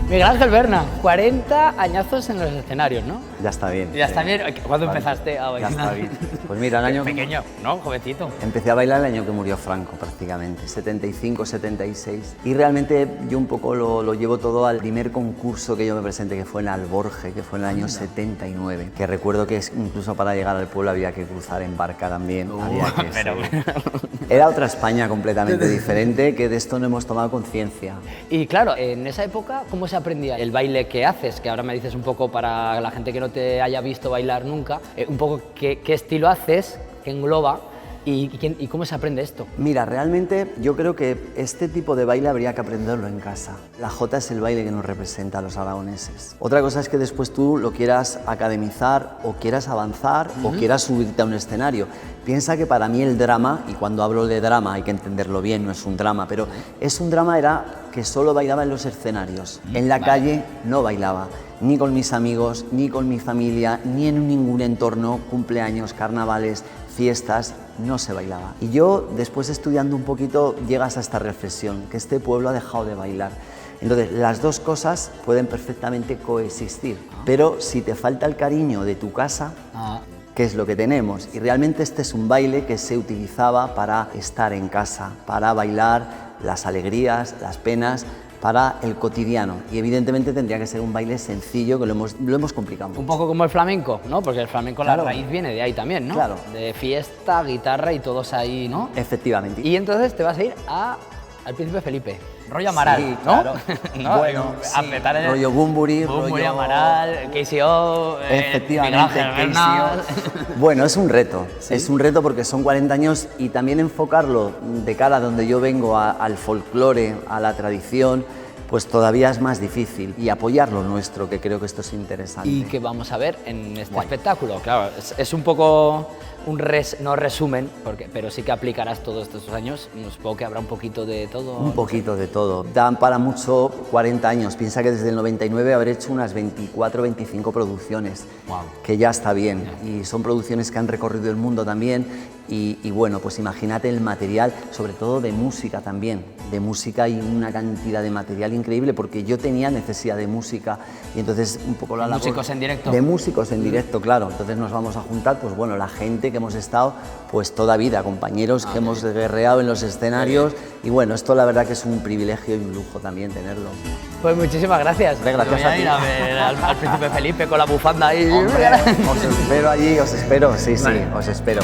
Miguel Ángel Berna, 40 añazos en los escenarios, ¿no? Ya está bien. Ya está bien. ¿Cuándo Vale. empezaste a bailar? Ya está bien. Pues mira, el año... Pequeño, ¿no? Jovencito. Empecé a bailar el año que murió Franco, prácticamente, 75, 76. Y realmente yo un poco lo llevo todo al primer concurso que yo me presenté, que fue en Alborge, que fue en el año 79. Que recuerdo que incluso para llegar al pueblo había que cruzar en barca también. Era otra España completamente diferente, que de esto no hemos tomado conciencia. Y claro, en esa época, ¿cómo se aprendía el baile que haces? Que ahora me dices un poco para la gente que no te haya visto bailar nunca, un poco qué estilo haces, qué engloba y cómo se aprende esto. Mira, realmente yo creo que este tipo de baile habría que aprenderlo en casa. La jota es el baile que nos representa a los aragoneses. Otra cosa es que después tú lo quieras academizar o quieras avanzar o quieras subirte a un escenario. Piensa que para mí el drama, y cuando hablo de drama hay que entenderlo bien, no es un drama, pero es un drama era que solo bailaba en los escenarios. En la calle no bailaba, ni con mis amigos, ni con mi familia, ni en ningún entorno, cumpleaños, carnavales, fiestas, no se bailaba. Y yo, después estudiando un poquito, llegas a esta reflexión, que este pueblo ha dejado de bailar. Entonces, las dos cosas pueden perfectamente coexistir, pero si te falta el cariño de tu casa, ¿qué es lo que tenemos? Y realmente este es un baile que se utilizaba para estar en casa, para bailar las alegrías, las penas, para el cotidiano. Y evidentemente tendría que ser un baile sencillo, que lo hemos complicado mucho. Un poco como el flamenco, ¿no? Porque el flamenco, claro, la raíz viene de ahí también, ¿no? Claro. De fiesta, guitarra y todos ahí, ¿no? Efectivamente. Y entonces te vas a ir al Príncipe Felipe, rollo Amaral, sí, ¿no? Claro. ¿No? Bueno, A sí, petar el rollo Bumburi, rollo Amaral, KCO, efectivamente, KCO. Bueno, es un reto, ¿sí? Es un reto porque son 40 años y también enfocarlo de cara a donde yo vengo, al folclore, a la tradición, pues todavía es más difícil, y apoyar lo nuestro, que creo que esto es interesante. ¿Y qué vamos a ver en este espectáculo? Claro, es un poco no resumen, pero sí que aplicarás todos estos años, supongo que habrá un poquito de todo. Un poquito de todo. Dan para mucho 40 años, piensa que desde el 99 habré hecho unas 24 25 producciones, que ya está bien, y son producciones que han recorrido el mundo también, y bueno, pues imagínate el material, sobre todo de música también, de música y una cantidad de material increíble, porque yo tenía necesidad de música, y entonces un poco la labor... ¿Músicos en directo? De músicos en directo, claro. Entonces nos vamos a juntar, pues bueno, la gente que hemos estado pues toda vida, compañeros que hemos guerreado en los escenarios, y bueno, esto la verdad que es un privilegio y un lujo también tenerlo. Pues muchísimas gracias. Gracias a ti. Ir a ver al Príncipe Felipe con la bufanda ahí. Hombre, os espero allí, os espero, sí, os espero.